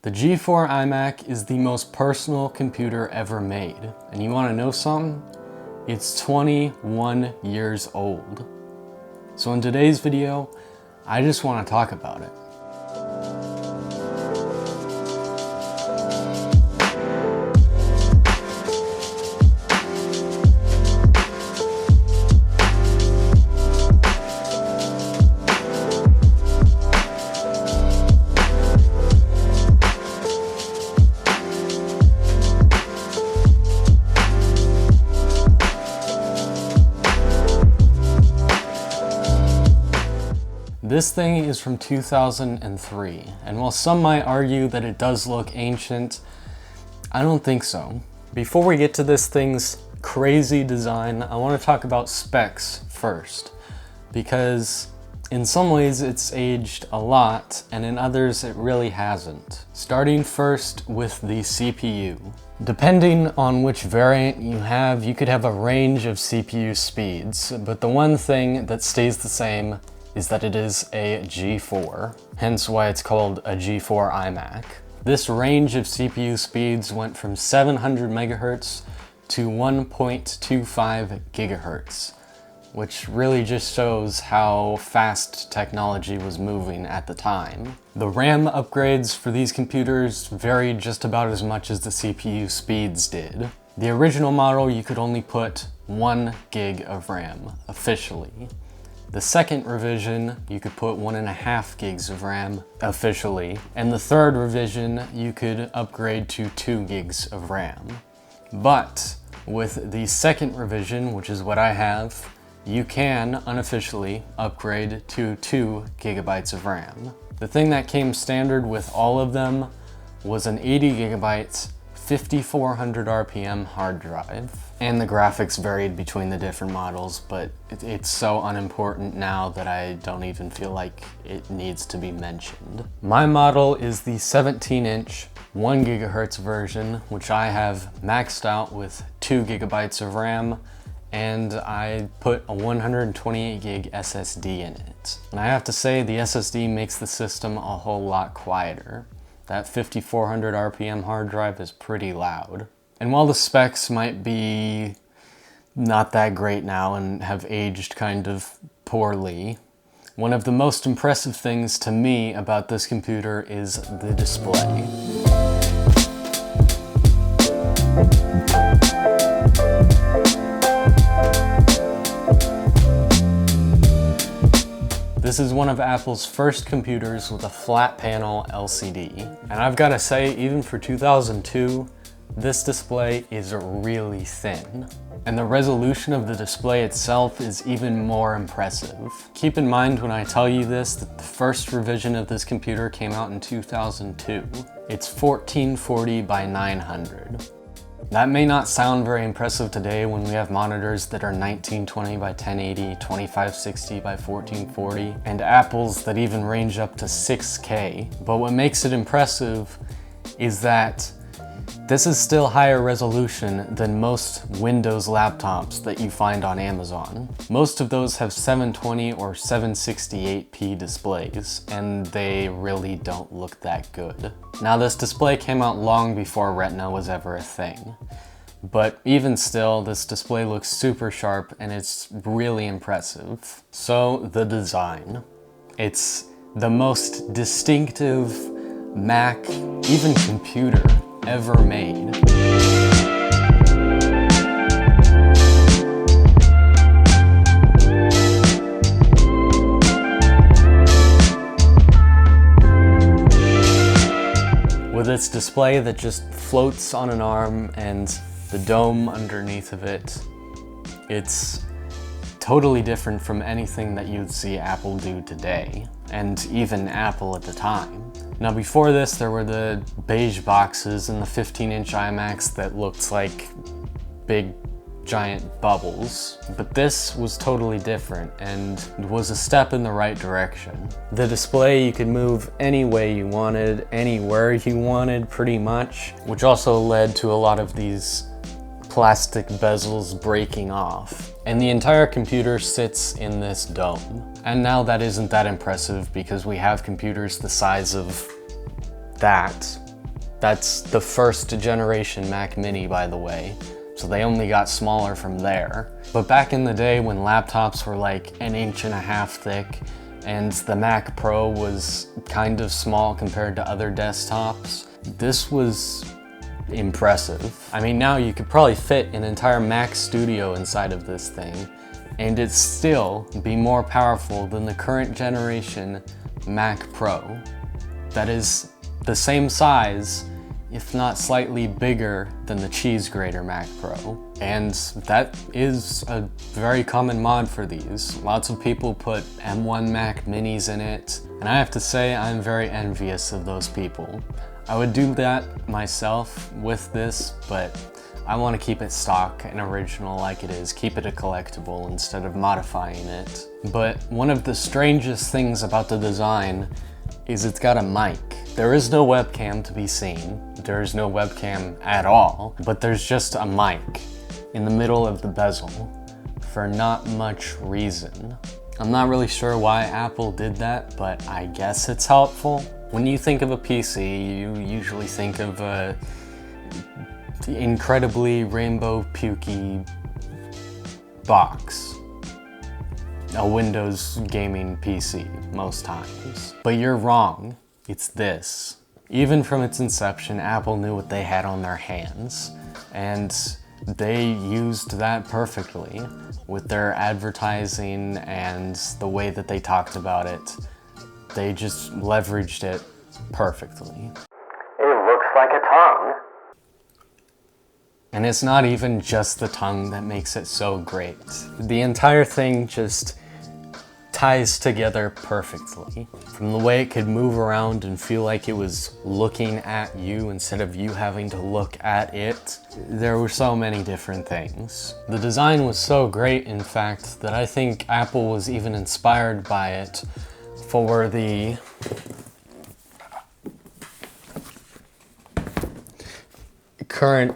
The G4 iMac is the most personal computer ever made. And you want to know something? It's 21 years old. So in today's video, I just want to talk about it. This thing is from 2003, and while some might argue that it does look ancient, I don't think so. Before we get to this thing's crazy design, I want to talk about specs first, because in some ways it's aged a lot, and in others it really hasn't. Starting first with the CPU. Depending on which variant you have, you could have a range of CPU speeds, but the one thing that stays the same is that it is a G4, hence why it's called a G4 iMac. This range of CPU speeds went from 700 megahertz to 1.25 gigahertz, which really just shows how fast technology was moving at the time. The RAM upgrades for these computers varied just about as much as the CPU speeds did. The original model, you could only put 1 gig of RAM, officially. The second revision, you could put 1.5 gigs of RAM officially, and the third revision, you could upgrade to 2 gigs of RAM. But with the second revision, which is what I have, you can unofficially upgrade to 2 gigabytes of RAM. The thing that came standard with all of them was an 80 gigabytes 5400 RPM hard drive. And the graphics varied between the different models, but it's so unimportant now that I don't even feel like it needs to be mentioned. My model is the 17-inch 1 gigahertz version, which I have maxed out with 2 gigabytes of RAM, and I put a 128 gig SSD in it. And I have to say, the SSD makes the system a whole lot quieter. That 5400 RPM hard drive is pretty loud. And while the specs might be not that great now and have aged kind of poorly, one of the most impressive things to me about this computer is the display. This is one of Apple's first computers with a flat panel LCD. And I've got to say, even for 2002, this display is really thin. And the resolution of the display itself is even more impressive. Keep in mind when I tell you this, that the first revision of this computer came out in 2002. It's 1440 by 900. That may not sound very impressive today when we have monitors that are 1920 by 1080, 2560 by 1440, and Apples that even range up to 6K. But what makes it impressive is that this is still higher resolution than most Windows laptops that you find on Amazon. Most of those have 720 or 768p displays, and they really don't look that good. Now, this display came out long before Retina was ever a thing. But even still, this display looks super sharp and it's really impressive. So, the design. It's the most distinctive Mac, even computer, ever made. With its display that just floats on an arm and the dome underneath of it, it's totally different from anything that you'd see Apple do today, and even Apple at the time. Now before this, there were the beige boxes and the 15-inch iMacs that looked like big giant bubbles, but this was totally different and was a step in the right direction. The display you could move any way you wanted, anywhere you wanted pretty much, which also led to a lot of these plastic bezels breaking off. And the entire computer sits in this dome. And now that isn't that impressive because we have computers the size of that That's the first generation Mac Mini, by the way. So they only got smaller from there. But back in the day when laptops were like 1.5 inches thick and the Mac Pro was kind of small compared to other desktops, this was impressive. I mean, now you could probably fit an entire Mac Studio inside of this thing, and it'd still be more powerful than the current generation Mac Pro. That is the same size, if not slightly bigger than the cheese grater Mac Pro. And that is a very common mod for these. Lots of people put M1 Mac Minis in it, and I have to say I'm very envious of those people. I would do that myself with this, but I want to keep it stock and original like it is, keep it a collectible instead of modifying it. But one of the strangest things about the design is it's got a mic. There is no webcam to be seen. There is no webcam at all, but there's just a mic in the middle of the bezel for not much reason. I'm not really sure why Apple did that, but I guess it's helpful. When you think of a PC, you usually think of a incredibly rainbow pukey box. A Windows gaming PC, most times. But you're wrong, it's this. Even from its inception, Apple knew what they had on their hands, and they used that perfectly with their advertising and the way that they talked about it. They just leveraged it perfectly. It looks like a tongue. And it's not even just the tongue that makes it so great. The entire thing just ties together perfectly. From the way it could move around and feel like it was looking at you instead of you having to look at it. There were so many different things. The design was so great, in fact, that I think Apple was even inspired by it for the current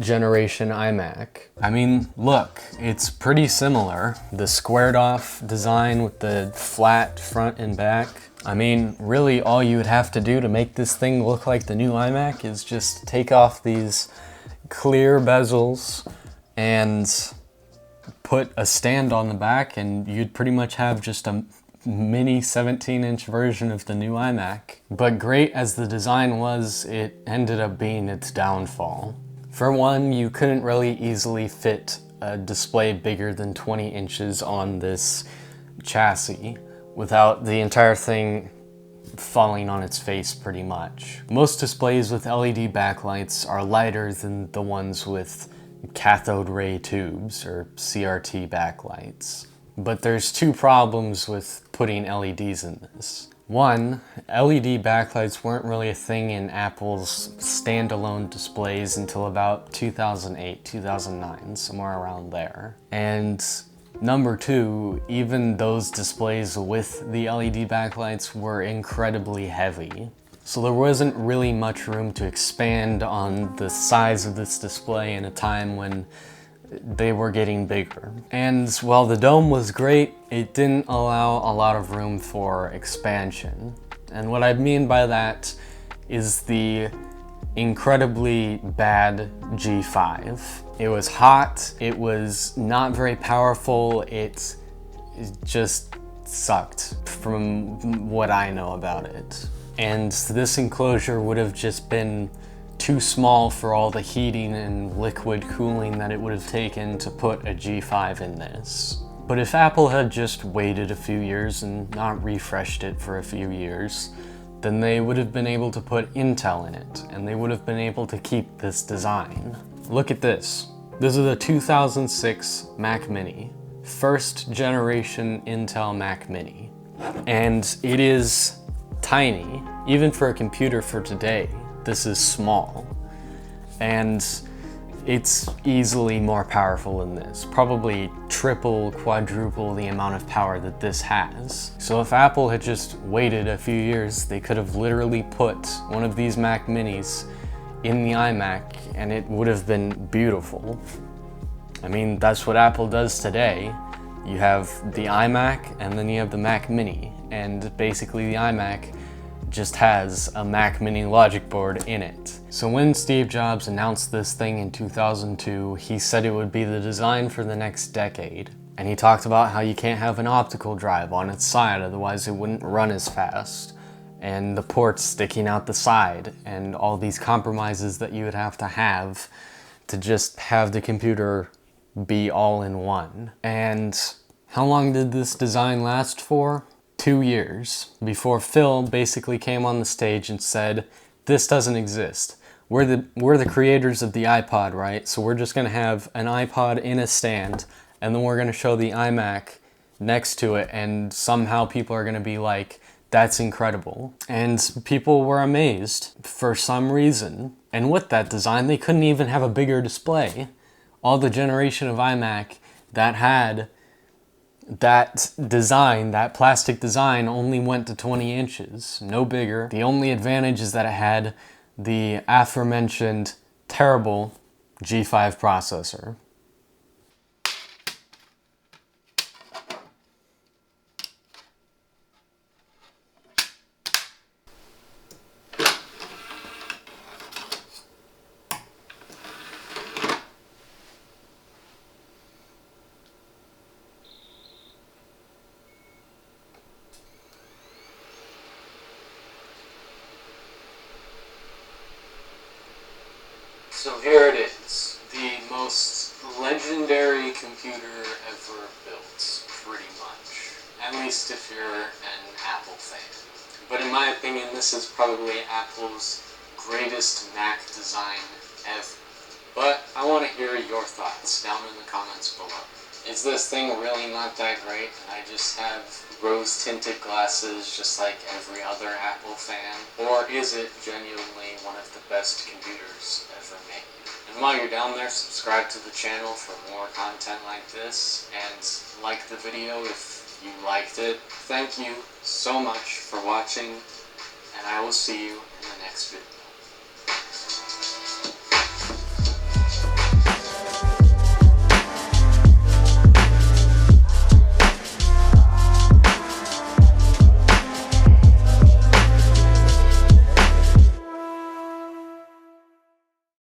generation iMac. I mean, look, it's pretty similar. The squared off design with the flat front and back. I mean, really all you would have to do to make this thing look like the new iMac is just take off these clear bezels and put a stand on the back, and you'd pretty much have just a mini 17-inch version of the new iMac. But great as the design was, it ended up being its downfall. For one, you couldn't really easily fit a display bigger than 20 inches on this chassis without the entire thing falling on its face pretty much. Most displays with LED backlights are lighter than the ones with cathode ray tubes or CRT backlights. But there's two problems with putting LEDs in this. One, LED backlights weren't really a thing in Apple's standalone displays until about 2008, 2009, somewhere around there. And number two, even those displays with the LED backlights were incredibly heavy. So there wasn't really much room to expand on the size of this display in a time when they were getting bigger. And while the dome was great, it didn't allow a lot of room for expansion. And what I mean by that is the incredibly bad G5. It was hot, it was not very powerful, it just sucked from what I know about it. And this enclosure would have just been too small for all the heating and liquid cooling that it would have taken to put a G5 in this. But if Apple had just waited a few years and not refreshed it for a few years, then they would have been able to put Intel in it, and they would have been able to keep this design. Look at this. This is a 2006 Mac Mini, first generation Intel Mac Mini. And it is tiny, even for a computer for today. This is small, and it's easily more powerful than this, probably triple, quadruple the amount of power that this has. So if Apple had just waited a few years, they could have literally put one of these Mac Minis in the iMac, and it would have been beautiful. I mean, that's what Apple does today. You have the iMac, and then you have the Mac Mini, and basically the iMac just has a Mac Mini logic board in it. So when Steve Jobs announced this thing in 2002, he said it would be the design for the next decade. And he talked about how you can't have an optical drive on its side, otherwise it wouldn't run as fast. And the ports sticking out the side, and all these compromises that you would have to just have the computer be all in one. And how long did this design last for? 2 years, before Phil basically came on the stage and said, this doesn't exist. We're the creators of the iPod, right? So we're just gonna have an iPod in a stand, and then we're gonna show the iMac next to it, and somehow people are gonna be like, that's incredible. And people were amazed for some reason. And with that design, they couldn't even have a bigger display. All the generation of iMac that had that design, that plastic design, only went to 20 inches, no bigger. The only advantage is that it had the aforementioned terrible G5 processor. So here it is, the most legendary computer ever built, pretty much. At least if you're an Apple fan. But in my opinion, this is probably Apple's greatest Mac design ever. But I want to hear your thoughts down in the comments below. Is this thing really not that great, and I just have rose-tinted glasses just like every other Apple fan? Or is it genuinely one of the best computers ever made? And while you're down there, subscribe to the channel for more content like this, and like the video if you liked it. Thank you so much for watching, and I will see you in the next video.